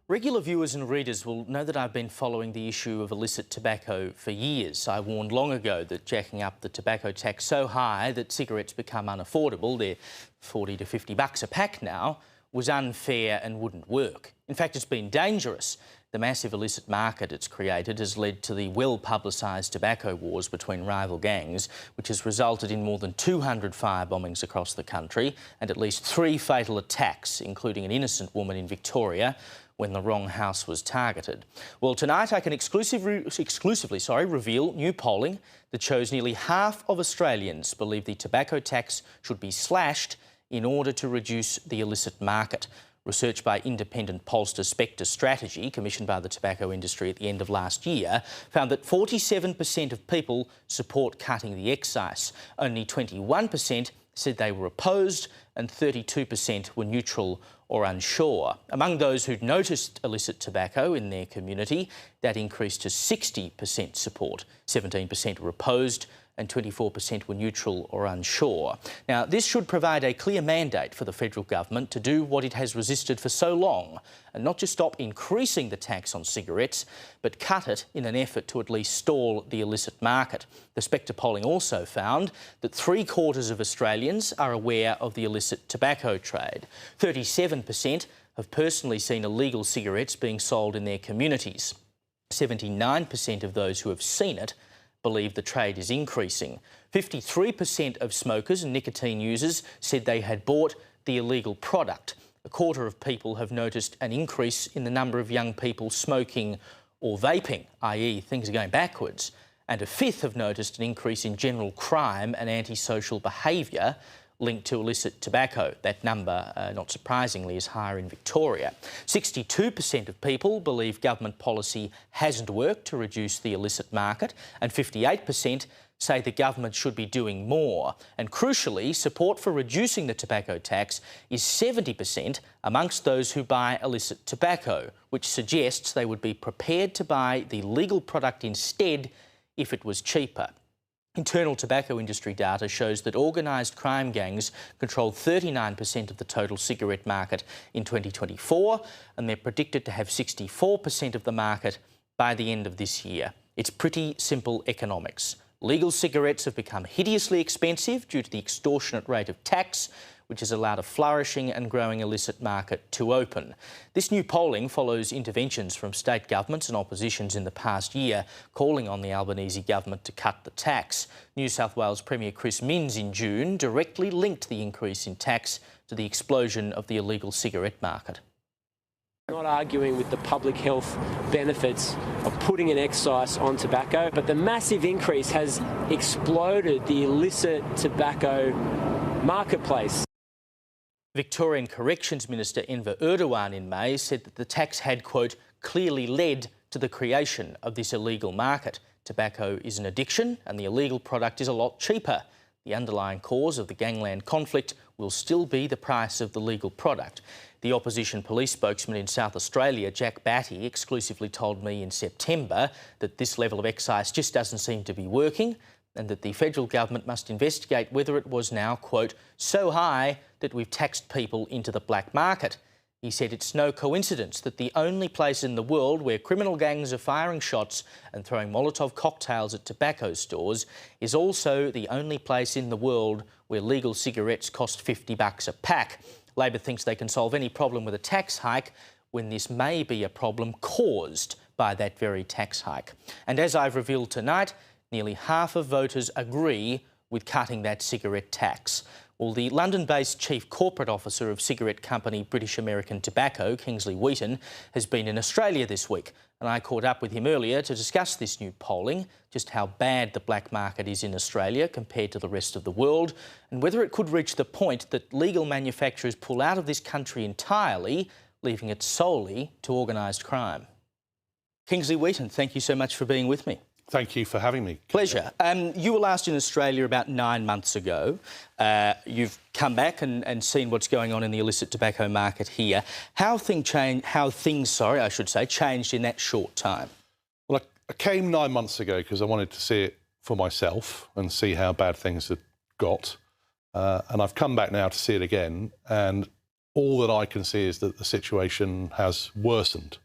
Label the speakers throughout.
Speaker 1: Regular viewers and readers will know that I've been following the issue of illicit tobacco for years. I warned long ago that jacking up the tobacco tax so high that cigarettes become unaffordable, they're 40 to 50 bucks a pack now, was unfair and wouldn't work. In fact, it's been dangerous. The massive illicit market it's created has led to the well-publicised tobacco wars between rival gangs, which has resulted in more than 200 fire bombings across the country and at least 3 fatal attacks, including an innocent woman in Victoria when the wrong house was targeted. Well, tonight I can exclusively reveal new polling that shows nearly half of Australians believe the tobacco tax should be slashed in order to reduce the illicit market. Research by independent pollster Spectre Strategy, commissioned by the tobacco industry at the end of last year, found that 47% of people support cutting the excise. Only 21% said they were opposed and 32% were neutral or unsure. Among those who'd noticed illicit tobacco in their community, that increased to 60% support. 17% were opposed and 24% were neutral or unsure. Now, this should provide a clear mandate for the federal government to do what it has resisted for so long, and not just stop increasing the tax on cigarettes, but cut it in an effort to at least stall the illicit market. The Spectre polling also found that 3/4 of Australians are aware of the illicit tobacco trade. 37% have personally seen illegal cigarettes being sold in their communities. 79% of those who have seen it believe the trade is increasing. 53% of smokers and nicotine users said they had bought the illegal product. 1/4 of people have noticed an increase in the number of young people smoking or vaping, i.e. things are going backwards. And 1/5 have noticed an increase in general crime and antisocial behaviour linked to illicit tobacco. That number, not surprisingly, is higher in Victoria. 62% of people believe government policy hasn't worked to reduce the illicit market, and 58% say the government should be doing more. And crucially, support for reducing the tobacco tax is 70% amongst those who buy illicit tobacco, which suggests they would be prepared to buy the legal product instead if it was cheaper. Internal tobacco industry data shows that organised crime gangs controlled 39% of the total cigarette market in 2024, and they're predicted to have 64% of the market by the end of this year. It's pretty simple economics. Legal cigarettes have become hideously expensive due to the extortionate rate of tax, which has allowed a flourishing and growing illicit market to open. This new polling follows interventions from state governments and oppositions in the past year, calling on the Albanese government to cut the tax. New South Wales Premier Chris Minns in June directly linked the increase in tax to the explosion of the illegal cigarette market.
Speaker 2: Not arguing with the public health benefits of putting an excise on tobacco, but the massive increase has exploded the illicit tobacco marketplace.
Speaker 1: Victorian Corrections Minister Enver Erdogan in May said that the tax had, quote, clearly led to the creation of this illegal market. Tobacco is an addiction and the illegal product is a lot cheaper. The underlying cause of the gangland conflict will still be the price of the legal product. The opposition police spokesman in South Australia, Jack Batty, exclusively told me in September that this level of excise just doesn't seem to be working and that the federal government must investigate whether it was now, quote, so high that we've taxed people into the black market. He said it's no coincidence that the only place in the world where criminal gangs are firing shots and throwing Molotov cocktails at tobacco stores is also the only place in the world where legal cigarettes cost 50 bucks a pack. Labor thinks they can solve any problem with a tax hike when this may be a problem caused by that very tax hike. And as I've revealed tonight, nearly half of voters agree with cutting that cigarette tax. Well, the London-based Chief Corporate Officer of cigarette company British American Tobacco, Kingsley Wheaton, has been in Australia this week, and I caught up with him earlier to discuss this new polling, just how bad the black market is in Australia compared to the rest of the world, and whether it could reach the point that legal manufacturers pull out of this country entirely, leaving it solely to organised crime. Kingsley Wheaton, thank you so much for being with me.
Speaker 3: Thank you for having me.
Speaker 1: Pleasure. You were last in Australia about 9 months ago. You've come back and seen what's going on in the illicit tobacco market here. How things changed in that short time?
Speaker 3: Well, I came 9 months ago because I wanted to see it for myself and see how bad things had got. And I've come back now to see it again. And all that I can see is that the situation has worsened.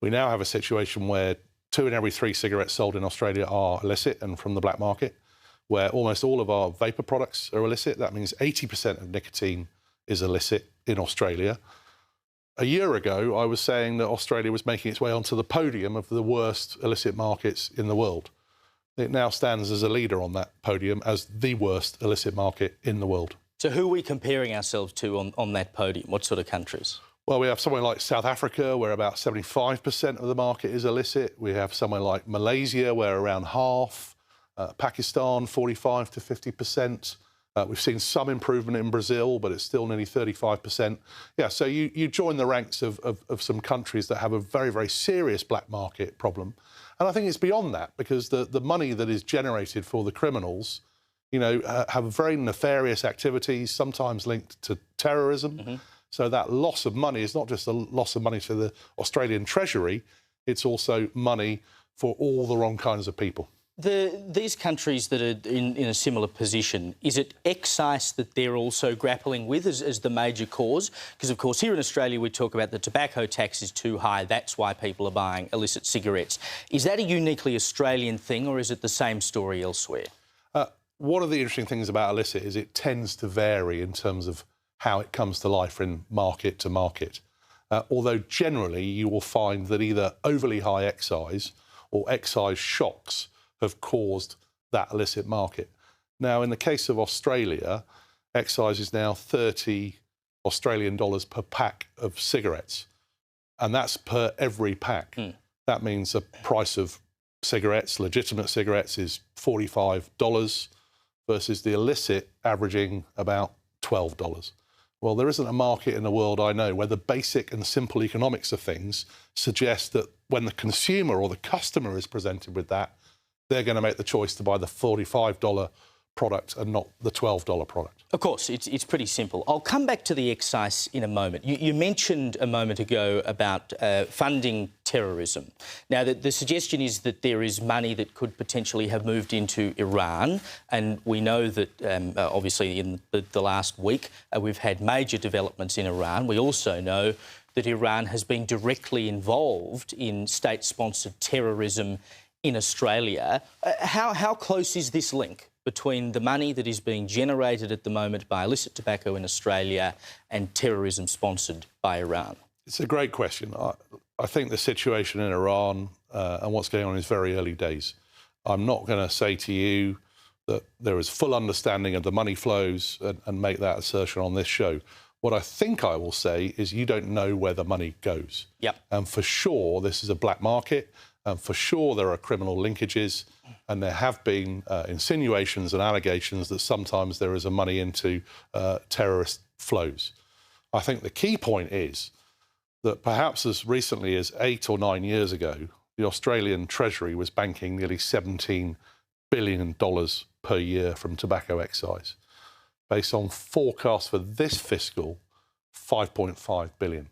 Speaker 3: We now have a situation where 2 in every 3 cigarettes sold in Australia are illicit and from the black market, where almost all of our vapour products are illicit. That means 80% of nicotine is illicit in Australia. A year ago, I was saying that Australia was making its way onto the podium of the worst illicit markets in the world. It now stands as a leader on that podium as the worst illicit market in the world.
Speaker 1: So who are we comparing ourselves to on that podium? What sort of countries?
Speaker 3: Well, we have somewhere like South Africa, where about 75% of the market is illicit. We have somewhere like Malaysia, where around half. Pakistan, 45 to 50%. We've seen some improvement in Brazil, but it's still nearly 35%. Yeah, so you join the ranks of some countries that have a very, very serious black market problem. And I think it's beyond that, because the money that is generated for the criminals, you know, have very nefarious activities, sometimes linked to terrorism. Mm-hmm. So that loss of money is not just a loss of money to the Australian Treasury, it's also money for all the wrong kinds of people.
Speaker 1: These countries that are in a similar position, is it excise that they're also grappling with as the major cause? Because, of course, here in Australia we talk about the tobacco tax is too high, that's why people are buying illicit cigarettes. Is that a uniquely Australian thing, or is it the same story elsewhere?
Speaker 3: One of the interesting things about illicit is it tends to vary in terms of how it comes to life in market to market. Although generally you will find that either overly high excise or excise shocks have caused that illicit market. Now, in the case of Australia, excise is now 30 Australian dollars per pack of cigarettes, and that's per every pack. That means the price of cigarettes, legitimate cigarettes, is $45 versus the illicit averaging about $12. Well, there isn't a market in the world I know where the basic and simple economics of things suggest that when the consumer or the customer is presented with that, they're going to make the choice to buy the $45 product and not the $12 product.
Speaker 1: Of course, it's pretty simple. I'll come back to the excise in a moment. You mentioned a moment ago about funding terrorism. Now, the suggestion is that there is money that could potentially have moved into Iran, and we know that, obviously, in the last week, we've had major developments in Iran. We also know that Iran has been directly involved in state-sponsored terrorism in Australia. How close is this link between the money that is being generated at the moment by illicit tobacco in Australia and terrorism sponsored by Iran?
Speaker 3: It's a great question. I think the situation in Iran and what's going on is very early days. I'm not going to say to you that there is full understanding of the money flows and make that assertion on this show. What I think I will say is you don't know where the money goes.
Speaker 1: Yep.
Speaker 3: And for sure, this is a black market. And for sure, there are criminal linkages, and there have been insinuations and allegations that sometimes there is a money into terrorist flows. I think the key point is that perhaps as recently as 8 or 9 years ago, the Australian Treasury was banking nearly $17 billion per year from tobacco excise. Based on forecasts for this fiscal, $5.5 billion.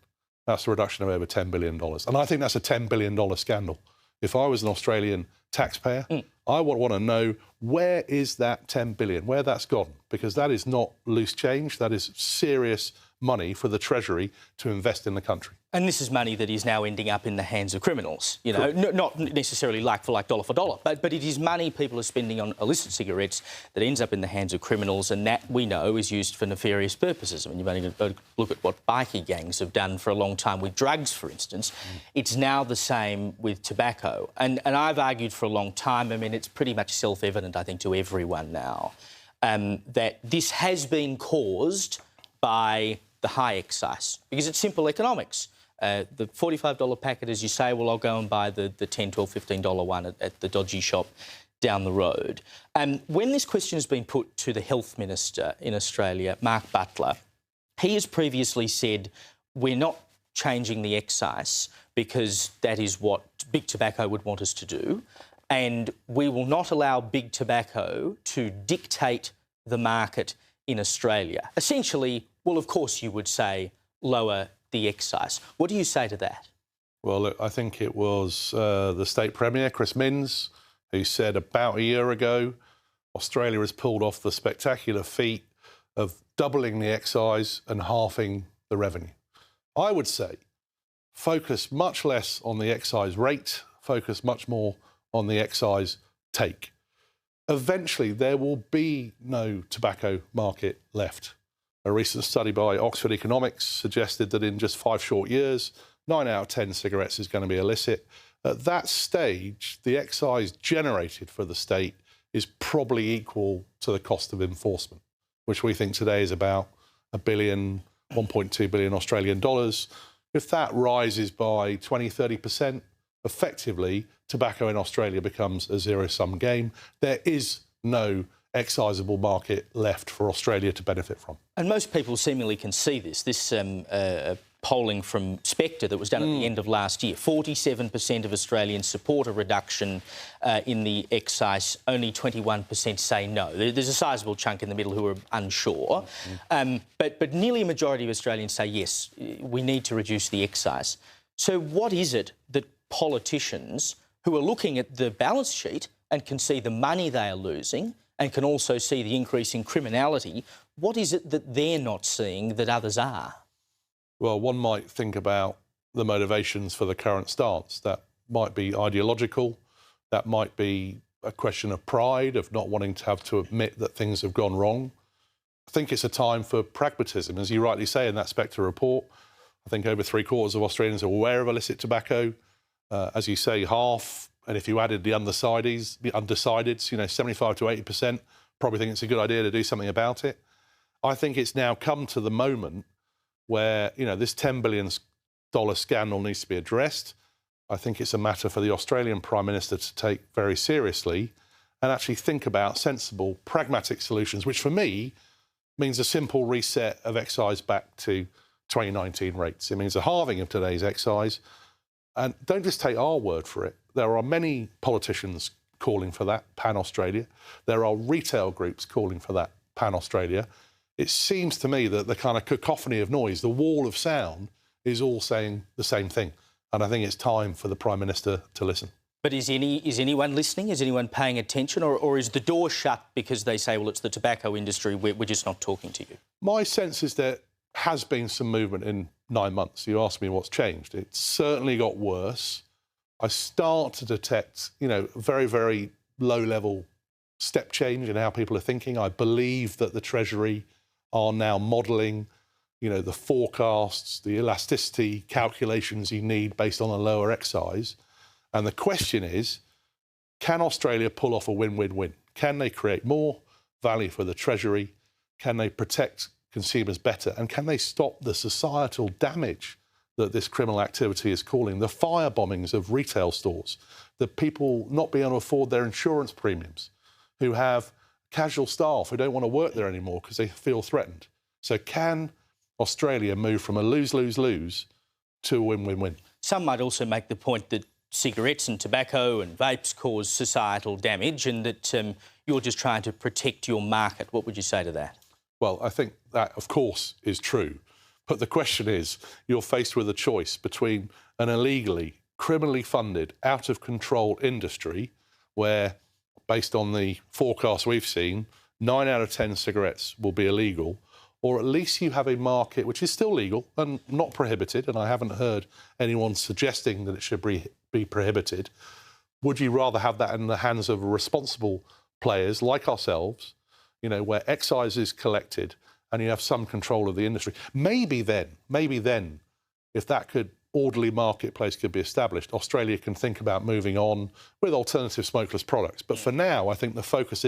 Speaker 3: That's a reduction of over $10 billion. And I think that's a $10 billion scandal. If I was an Australian taxpayer, I would want to know where is that 10 billion, where that's gone, because that is not loose change. That is serious money for the Treasury to invest in the country.
Speaker 1: And this is money that is now ending up in the hands of criminals, you know, not necessarily like for like, dollar for dollar, but it is money people are spending on illicit cigarettes that ends up in the hands of criminals, and that, we know, is used for nefarious purposes. I mean, you've only got to look at what bikie gangs have done for a long time with drugs, for instance. It's now the same with tobacco. And I've argued for a long time, I mean, it's pretty much self-evident, I think, to everyone now, that this has been caused by the high excise, because it's simple economics. The $45 packet, as you say, well, I'll go and buy the $10, $12, $15 one at the dodgy shop down the road. When this question has been put to the Health Minister in Australia, Mark Butler, he has previously said, we're not changing the excise because that is what big tobacco would want us to do, and we will not allow big tobacco to dictate the market in Australia. Essentially, well, of course you would say lower the excise. What do you say to that?
Speaker 3: Well, look, I think it was the State Premier, Chris Minns, who said about a year ago, Australia has pulled off the spectacular feat of doubling the excise and halving the revenue. I would say focus much less on the excise rate, focus much more on the excise take. Eventually, there will be no tobacco market left. A recent study by Oxford Economics suggested that in just 5 short years, 9 out of 10 cigarettes is going to be illicit. At that stage, the excise generated for the state is probably equal to the cost of enforcement, which we think today is about $1.2 billion Australian dollars. If that rises by 20, 30%, effectively, tobacco in Australia becomes a zero-sum game. There is no excisable market left for Australia to benefit from.
Speaker 1: And most people seemingly can see this. This polling from Spectre that was done at the end of last year, 47% of Australians support a reduction in the excise, only 21% say no. There's a sizable chunk in the middle who are unsure, but nearly a majority of Australians say yes, we need to reduce the excise. So what is it that politicians who are looking at the balance sheet and can see the money they are losing and can also see the increase in criminality, what is it that they're not seeing that others are?
Speaker 3: Well, one might think about the motivations for the current stance. That might be ideological. That might be a question of pride, of not wanting to have to admit that things have gone wrong. I think it's a time for pragmatism. As you rightly say in that Spectre report, I think over 3/4 of Australians are aware of illicit tobacco. As you say, half, and if you added the undecideds, 75 to 80% probably think it's a good idea to do something about it. I think it's now come to the moment where, this $10 billion scandal needs to be addressed. I think it's a matter for the Australian Prime Minister to take very seriously and actually think about sensible, pragmatic solutions, which for me means a simple reset of excise back to 2019 rates. It means a halving of today's excise. And don't just take our word for it. There are many politicians calling for that, pan-Australia. There are retail groups calling for that, pan-Australia. It seems to me that the kind of cacophony of noise, the wall of sound, is all saying the same thing. And I think it's time for the Prime Minister to listen.
Speaker 1: But is anyone listening? Is anyone paying attention? Or is the door shut because they say, well, it's the tobacco industry, we're just not talking to you? My
Speaker 3: sense is there has been some movement in 9 months. You asked me what's changed. It's certainly got worse. I start to detect, very, very low-level step change in how people are thinking. I believe that the Treasury are now modelling, the forecasts, the elasticity calculations you need based on a lower excise. And the question is, can Australia pull off a win-win-win? Can they create more value for the Treasury? Can they protect consumers better? And can they stop the societal damage that this criminal activity is causing? The fire bombings of retail stores, the people not being able to afford their insurance premiums, who have casual staff who don't want to work there anymore because they feel threatened. So can Australia move from a lose-lose-lose to a win-win-win? Some might also make the point that cigarettes and tobacco and vapes cause societal damage and that you're just trying to protect your market. What would you say to that? Well, I think that, of course, is true. But the question is, you're faced with a choice between an illegally, criminally funded, out-of-control industry where, based on the forecast we've seen, 9 out of 10 cigarettes will be illegal, or at least you have a market which is still legal and not prohibited, and I haven't heard anyone suggesting that it should be prohibited. Would you rather have that in the hands of responsible players like ourselves, where excise is collected and you have some control of the industry? Maybe then, if that orderly marketplace could be established, Australia can think about moving on with alternative smokeless products. But for now, I think the focus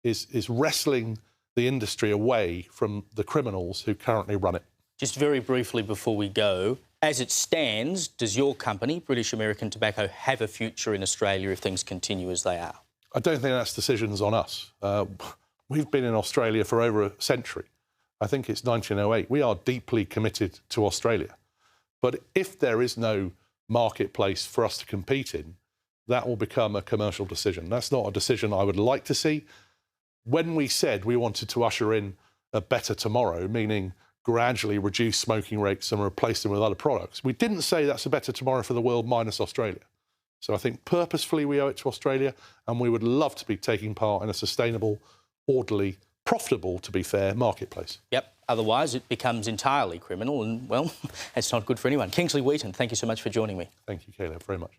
Speaker 3: is wrestling the industry away from the criminals who currently run it. Just very briefly before we go, as it stands, does your company, British American Tobacco, have a future in Australia if things continue as they are? I don't think that's decisions on us. We've been in Australia for over a century. I think it's 1908. We are deeply committed to Australia. But if there is no marketplace for us to compete in, that will become a commercial decision. That's not a decision I would like to see. When we said we wanted to usher in a better tomorrow, meaning gradually reduce smoking rates and replace them with other products, we didn't say that's a better tomorrow for the world minus Australia. So I think purposefully we owe it to Australia, and we would love to be taking part in a sustainable, orderly, profitable, to be fair, marketplace. Yep.
Speaker 1: Otherwise, it becomes entirely criminal and, well, it's not good for anyone. Kingsley Wheaton, thank you so much for joining me.
Speaker 3: Thank you, Caleb, very much.